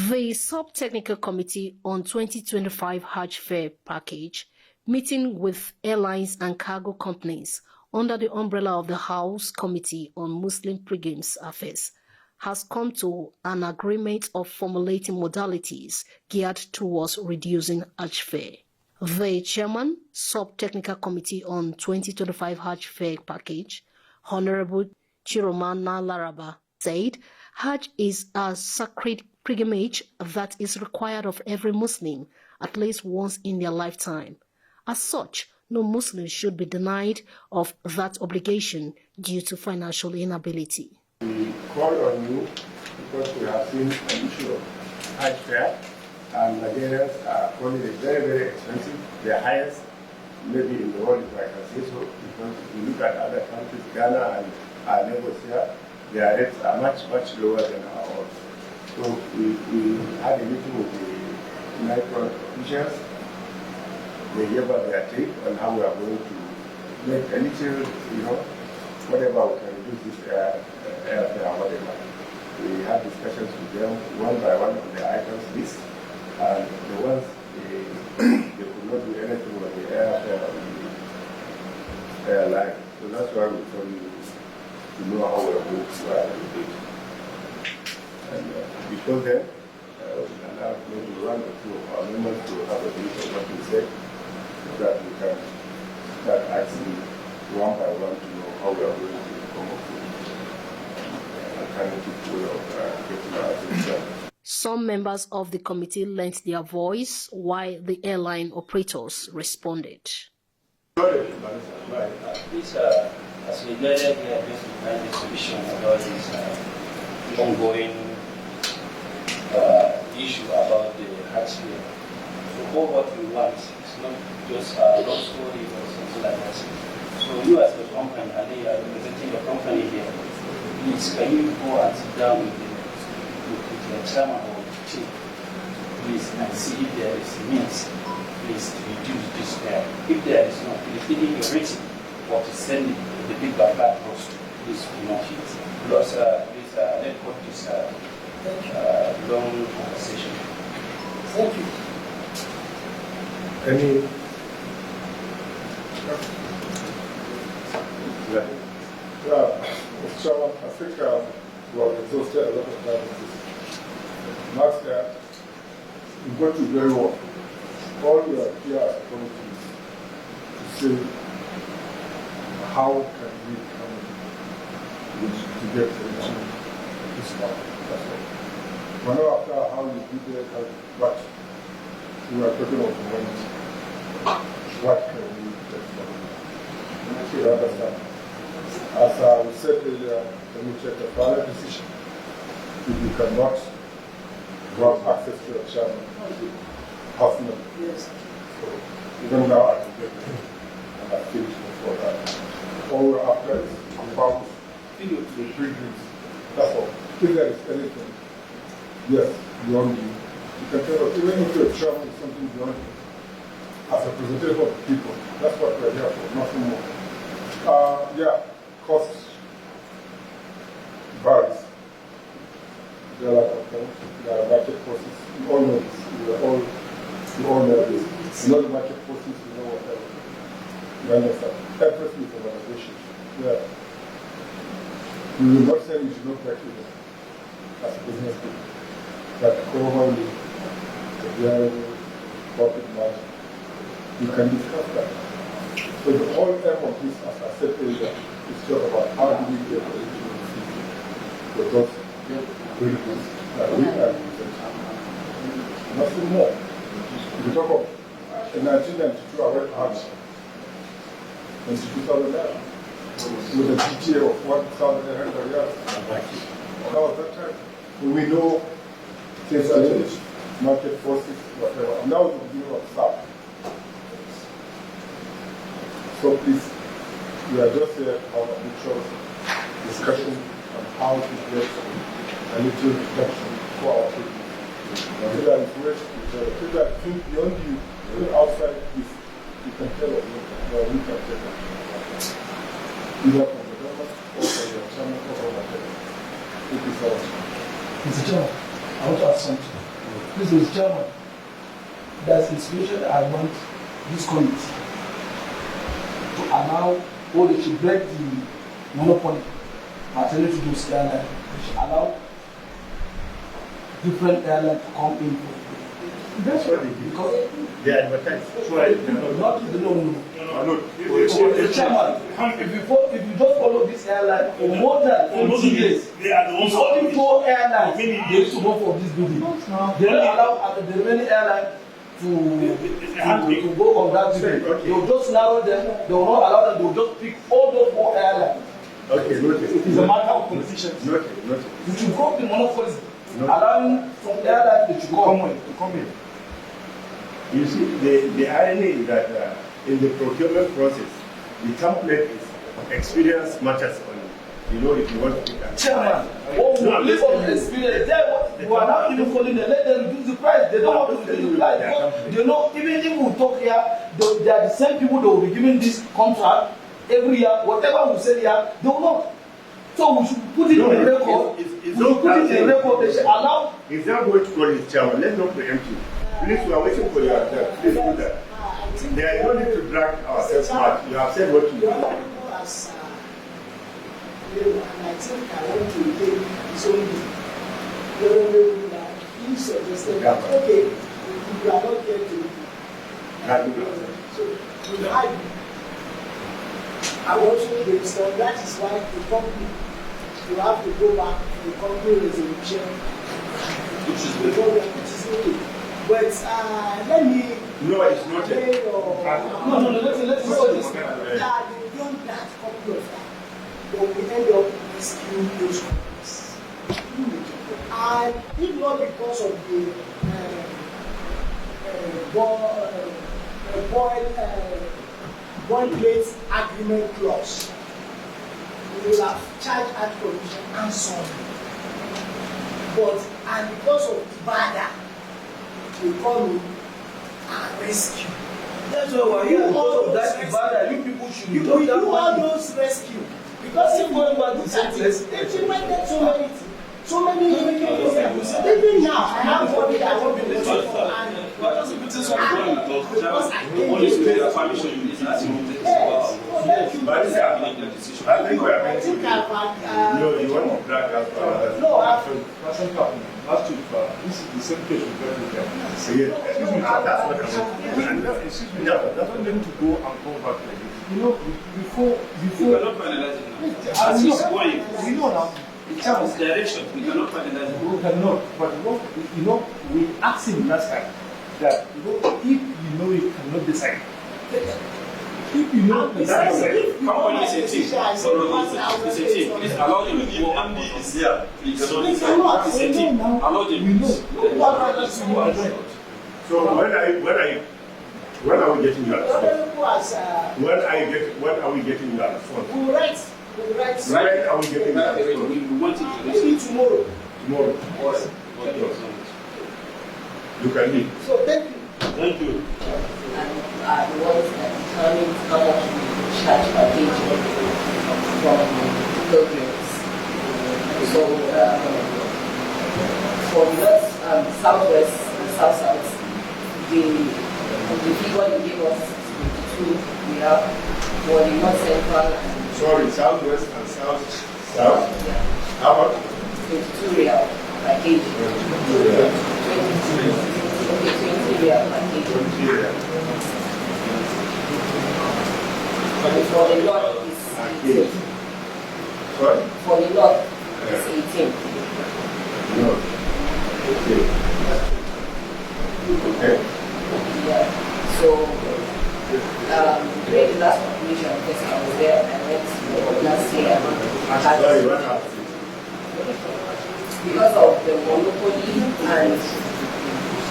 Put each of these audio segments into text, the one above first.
The Sub-Technical Committee on 2025 Hajj Fair Package, meeting with airlines and cargo companies under the umbrella of the House Committee on Muslim Pilgrims Affairs, has come to an agreement of formulating modalities geared towards reducing Hajj fare. The chairman, Sub-Technical Committee on 2025 Hajj Fair Package, Honorable Chiromana Laraba, said Hajj is a sacred pilgrimage that is required of every Muslim at least once in their lifetime. As such, no Muslim should be denied of that obligation due to financial inability. We call on you because we have seen an issue of Hajj fare, and Nigerians are calling it very, very expensive, the highest maybe in the world, if I can say so, because if you look at other countries, Ghana and our neighbors here, their rates are much, much lower than our own. So we had a meeting with the micro officials. They gave us their take on how we are going to make a little, whatever we can reduce this airfare, whatever. We had discussions with them one by one on the items list, and the ones they could not do anything with the airfare on the airline. So that's why we told you to know how we are going to do it. And before then, we allowed maybe one or two of our members to have a bit of what we said, so that we can start asking one by one to know how we are going to come up with an alternative way of getting our things done. Some members of the committee lent their voice while the airline operators responded. This, as we gathered here, just to find a solution about this ongoing issue about the Hajj fare. So all what we want is not just a long story or something like that. So you as a company, and you are representing the company here, please can you go and sit down with the chairman or the team, please, and see if there is a means, please, to reduce this fare. If there is not, please give me a rating or to send it to the big bad across this market. Plus, please let go this long conversation. Thank you. Any? So I think we have exhausted a lot of time on this. Last year, we got to very well. All we are here as a committee is to say how can we come to get into this one. That's all. We're not after how you do that, but we are talking about the moment. What can we get from it? You understand? As we said earlier, when we check the final decision, if you cannot grant access to your chairman, personally. Yes. So even now I can get them, and I feel for that. All we're after is about the pilgrims. That's all. If there is anything, yes, beyond you, you can tell us, even if your chairman is something beyond you, as a representative of the people, that's what we're here for, nothing more. Cost varies. There are market forces. We all know this. We all know this. You know the market forces, you know whatever. You understand? Everything is an organization. Yeah. We will not say you should not break even as a business people. But overly, the variable profit margin, you can discuss that. So the whole aim of this, as I said earlier, is just about how do we get the original fee for those pilgrims that we are using. Nothing more. If you talk of in 1992, I went Hajj, 22,000 naira, with a GTA of 1,800 yards. That was that time. We know things are changed, market forces, whatever. And now is the beginning of SUB. So please, we are just here to have a mutual discussion on how to get a little reduction for our people. If there is waste, if there is things beyond you, even outside this, you can tell us, we can take it. Either from the government or from your channel or whatever. It is our channel. Mr. Chairman, I want to ask something. This is Chairman. That's the situation I want this committee to allow, or they should break the monopoly pertaining to those airlines. They should allow different airlines to come in. That's what they do. Because they advertise. not the chairman. If you just follow this airline for more than 20 years, it's only 4 airlines they used to go for this building. They don't allow the remaining airline to go on that building. Okay. They will just narrow them. They will not allow them. They will just pick all those 4 airlines. Okay, noted. It's a matter of competition. Noted. You should go the monopolies, allowing some airlines they should come in. You see, the irony is that in the procurement process, the template is experience matters only. You know, if you want to pick a Chairman, live on experience. You are now even calling them, let them reduce the price. They don't want to reduce the price. Because, you know, even if we talk here, they are the same people that will be giving this contract every year. Whatever we say here, they will not. So we should put it in the record. We should put it in the record. They should allow. If they are going to call his chairman, let's not preempt you. Please, we are waiting for your turn. Please do that. There is no need to drag ourselves much. You have said what you do. And I think I want to take his own view. He suggested that, okay, you are not here to. So, with Hajj, I want to brainstorm. That is why the company, you have to go back to the company resolution. Which is okay. But let me. No, it's not. No, let's say this. Yeah, they've done that couple of times. But we end up rescuing those companies. And if not because of the boilerplate agreement clause, we will have charged at commission and so on. And because of the border, we come in and rescue. That's why we're here. Because of that Ibadah, you people should We do all those rescue. Because if going back to the same place, they implemented so many even now I have one that I want to go for and because I No, you want to drag us further. No, Last week, this is the same case we got with them. Excuse me, that's what I'm Excuse me, that's not them to go and come back like this. You know, before We cannot finalize it now. As it's going, we know now. it's direction. We cannot finalize it. We cannot, but what, you know, we asked him last time that, you know, if you know you cannot decide, if you know you cannot decide, Company is a team. It's a team. Please allow them to go and is there. We cannot decide. It's a team. Allow them. we know. So when are we getting your response? When are we getting your response? we write. When are we getting your response? We want it to Maybe tomorrow. Tomorrow. You can leave. So thank you. Thank you. And the ones that determine how much we charge per agent from pilgrims. So for the southwest and south, the figure you gave us is 22 we have for the north central and Sorry, southwest and south. yeah, How much? 22 real per kg. 20 real per kg. And for the north is 18. Sorry? For the north is 18. No. Okay. Yeah. So during the last population, because I was there, I went last year. Sorry, what happened? Because of the monopoly and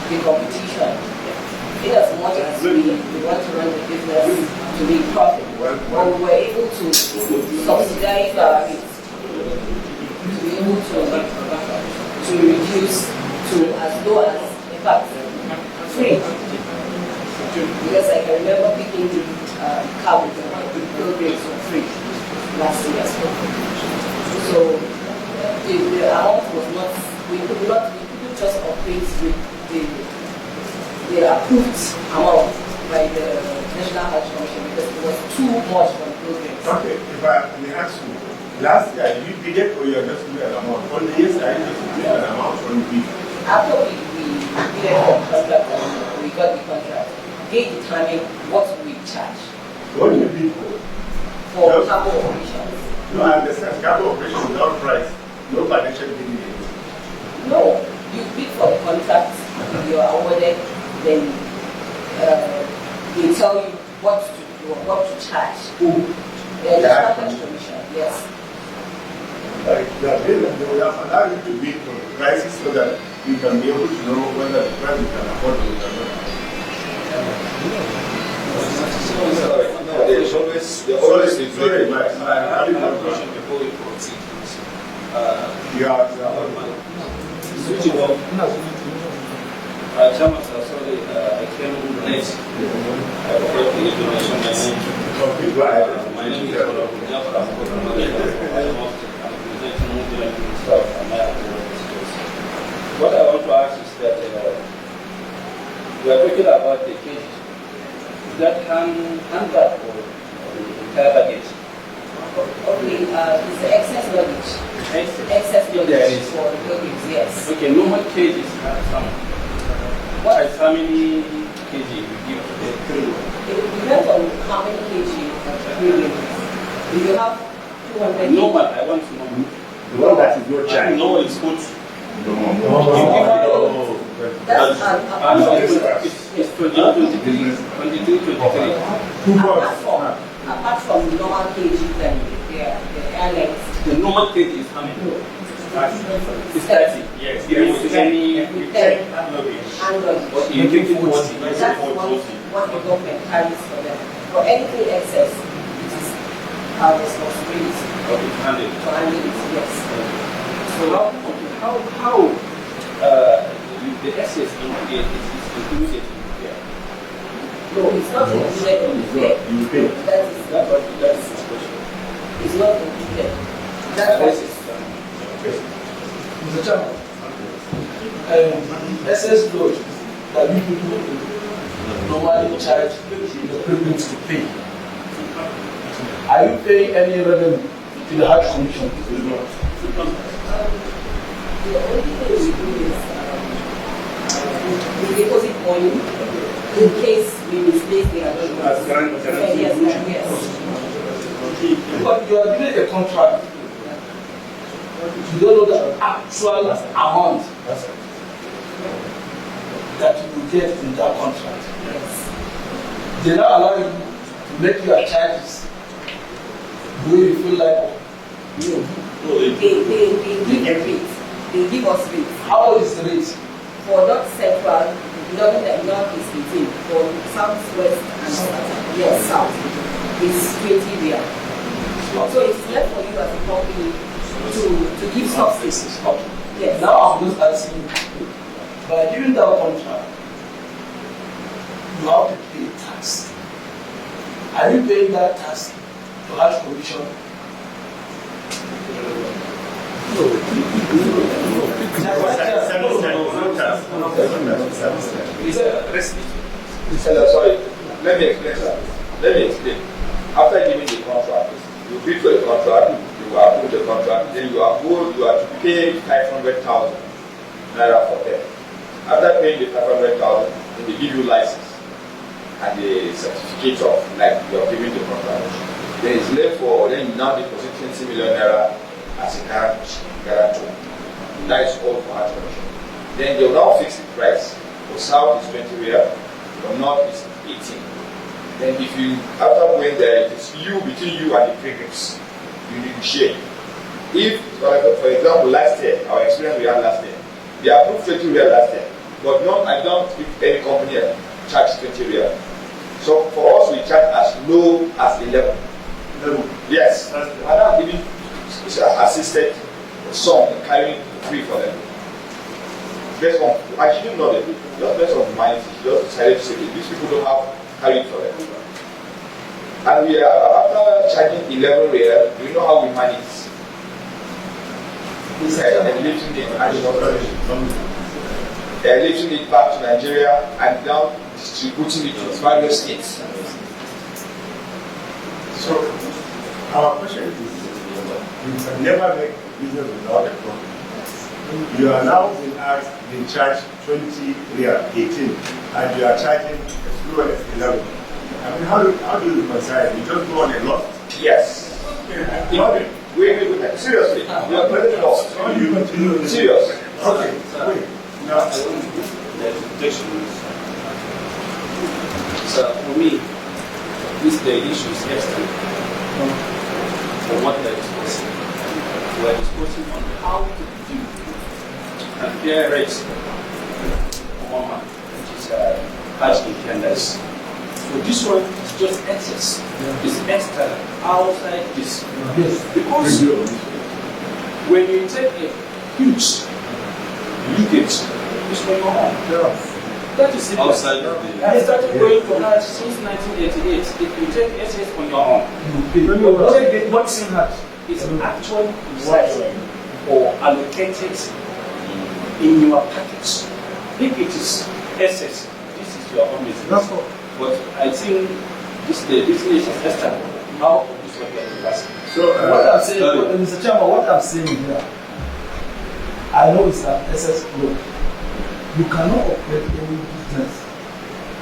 the competition, in as much as we want to run the business to make profit, but we were able to subsidize our rates, to be able to reduce to as low as, in fact, free. Because I can remember picking the car with the pilgrims for free last year. So the amount was not, we couldn't just operate with the approved amount by the National Hajj Commission because it was too much for the programs. Okay, if I may ask you, last year you did it or you are just doing an amount? Only yes, I just doing an amount on the After we did the contract and we got the contract, they determined what we charge What do you bid for? for cargo operations. No, I understand. Cargo operation without price. No financial bidding. No, you bid for the contract, you are awarded, then they tell you what to do, what to charge. The National Hajj Commission, yes. They will allow you to bid for the prices so that you can be able to know whether the price you can afford it or not. No, there's always Sorry, my question before we proceed. you are Switching off. Chairman, sorry, I came late. I forgot the information. My name is Honorable Jafar. I'm presenting Muslim stuff. What I want to ask is that we are talking about the cages. Is that handbag or the entire baggage? Okay, it's the excess luggage. Excess luggage for the pilgrims, yes. Okay, normal cages are some. What? How many kg you give to the crew? It depends on how many kg you give. If you have 200 Normal, I want to know. the one that is not charged. No, it's good. that's It's 22, 23. apart from the normal kg, then the airlines. The normal kg is how many? It's 30. Yes. Is any And what you think it was? that's what the government carries for them. For anything excess, it is our responsibility Okay, handle. to handle it, yes. So how the excess included is included in here? No, it's not included in the fare. You pay. That is That is the question. it's not included. That's what is. Mr. Chairman, excess load that we people normally charge the pilgrims to pay. Are you paying any revenue to the Hajj Commission? The only thing we do is we deposit money in case we misplace the agreement. Yes. But you are given a contract. You don't know the actual amount that you will get in that contract. Yes. They now allow you to make your charges the way you feel like. They give rate. They give us rate. How is the rate? For North Central, North is 18. For Southwest and South, it's 20 real. So it's left for you as a company to give subsidies. Yes. Now I'm just asking you, by giving that contract, you have to pay tax. Are you paying that tax to Hajj Commission? Sorry, let me explain that. After giving the contract, you bid for the contract, you approve the contract, then you are to pay 500,000 naira for them. After paying the 500,000, then they give you license and the certificate of like you are giving the contract. Then it's left for, then you now deposit 20 million naira as a guarantor. That is all for Hajj Commission. Then they will now fix the price. For South is 20 real, for North is 18. Then if you, after going there, it's between you and the pilgrims. You negotiate. If, for example, last year, our experience we had last year, they approved 20 real last year, but I don't think any company charged 20 real. So for us, we charge as low as 11. Yes. And I'm giving assisted some carrying free for them. Based on, I didn't know that, just based on my, just decided to say that these people don't have carry for them. And we are, after charging 11 real, do you know how we manage? Lifting it back to Nigeria and down distributing it to various states. So, our question is, you can never make business without a profit. You are now being charged 20 real, 18, and you are charging as low as 11. I mean, how do you reconcile? You just go on a loss? Yes. Seriously, we are playing loss. How do you continue? Serious. Okay, wait. Now, So for me, the issue is external. For what they are discussing. We are discussing on how to do and fair rates for one man, which is Hajj intenders. So this one is just excess. It's external, outside this. Yes. Because when you take a huge leakage, it's from your home. That is it. Outside I started going to Hajj since 1988. If you take SS on your own, Take what's in Hajj. it's actually precisely or allocated in your package. If it is SS, this is your own business. That's all. But I think the business is external. How is what we are discussing. so What I'm saying, Mr. Chairman, what I'm saying here, I know it's an SS law. You cannot operate any business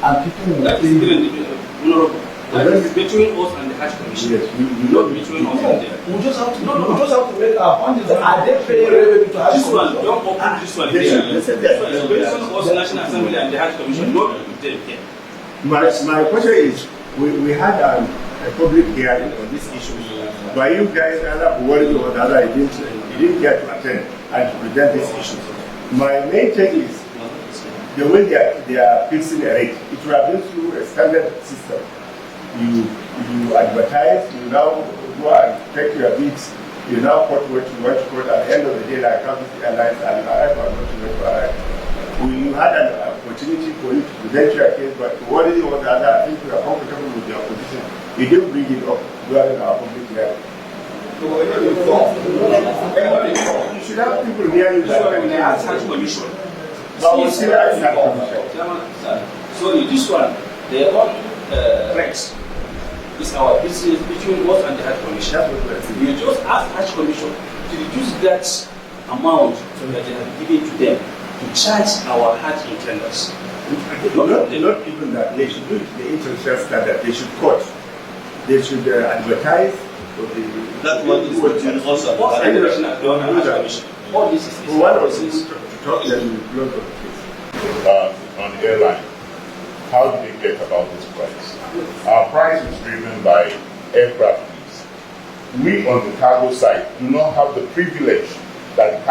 and people will That pay is you. even honorable. That is between us and the Hajj Commission. yes, Not between us and them. We just have to make our point. Are they paying revenue to Hajj This one, Commission? don't open this one. They This should- they said that. one is based on us, National Assembly and the Hajj Commission, not with them here. my question is, we had a public hearing on this issue. But you guys, either worried or the other, you didn't get to attend and to present this issue. My main thing is, the way they are fixing a rate, it would have been through a standard system. You advertise, you now go and take your bids, you now quote what you want to quote. At the end of the day, like how this airlines and arrive or not to arrive. You had an opportunity for you to present your case, but what is the other? I think you are comfortable with your position. You didn't bring it up during our public hearing. You should have people near you This one, we that ask Hajj Commission. But we still ask Hajj Commission. So in this one, their own rates is our business between us and the Hajj Commission. That's what we're saying. You just ask Hajj Commission to reduce that amount that they have given to them to charge our Hajj intenders. Not even that. They should do it the international standard. They should quote. They should advertise. That one is between us and the Us and the Hajj. National Hajj Commission. All this is For one of us to talk, then we close on the case. On the airline, how did they get about this price? Our price is driven by aircraft fees. We on the cargo side do not have the privilege that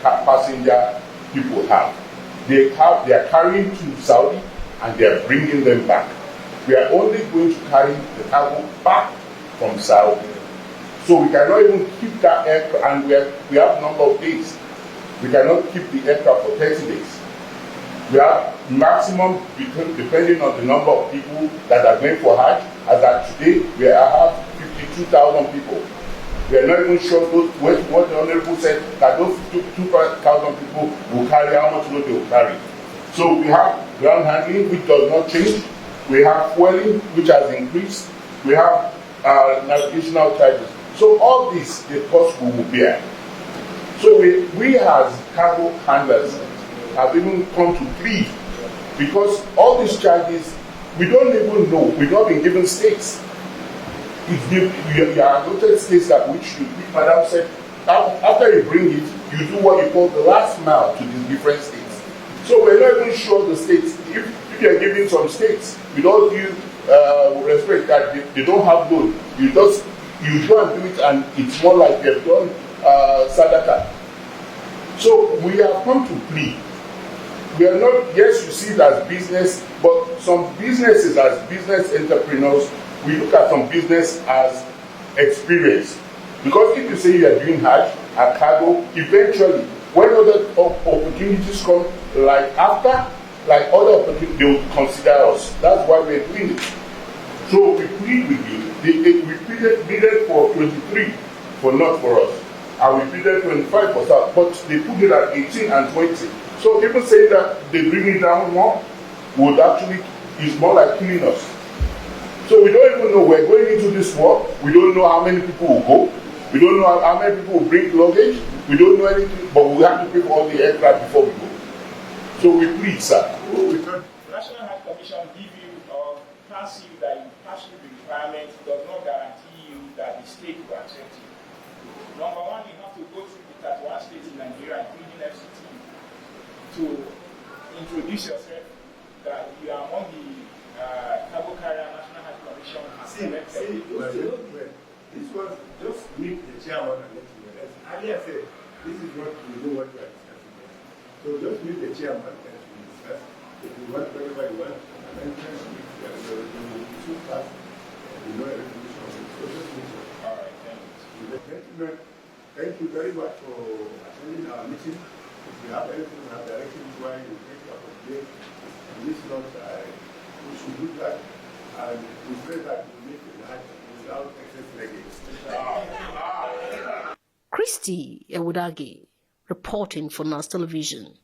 passenger people have. They are carrying to Saudi and they are bringing them back. We are only going to carry the cargo back from Saudi. So we cannot even keep that aircraft, and we have number of days. We cannot keep the aircraft for 30 days. We have maximum, depending on the number of people that are going for Hajj. As at today, we have 52,000 people. We are not even sure what the Honorable said, that those 2,000 people will carry how much load they will carry. So we have ground handling, which does not change. We have fueling, which has increased. We have navigational charges. So all this, the cost we will bear. So we as cargo handlers have even come to plead, because all these charges, we don't even know. We've not been given states. You are allotted states that which Madam said, after you bring it, you do what you call the last mile to these different states. So we're not even sure the states, if you're giving some states, with all due respect that they don't have load, you go and do it, and it's more like they've done Sadaka. So we have come to plead. We are not, yes, you see it as business, but some businesses as business entrepreneurs, we look at some business as experience. Because if you say you are doing Hajj and cargo, eventually, when other opportunities come, like other opportunities, they will consider us. That's why we're doing it. So we plead with you. We pleaded for 23, for not for us. And we pleaded 25 for that, but they put it at 18 and 20. So people say that they bring it down more would actually is more like killing us. So we don't even know we're going into this war. We don't know how many people will go. We don't know how many people will bring luggage. We don't know anything, but we have to pay for all the aircraft before we go. So we plead, sir. The National Hajj Commission give you or pass you that you pass through the requirements does not guarantee you that the state will accept you. Number one, you have to go through the 31 states in Nigeria, including FCT, to introduce yourself that you are among the cargo carrier National Hajj Commission has selected. This was just meet the chairman and let you know. As earlier said, this is what we do, what we are discussing here. So just meet the chairman and we discuss. If you want whatever you want, and then you will be so fast, and you know everything is wrong. So just meet him. All right, thank you. Gentlemen, thank you very much for attending our meeting. If you have anything, you have directions why you take your complaint. And this month, we should do that. And we pray that we make it happen without excess luggage. Christy Ewudage, reporting for NAS Television.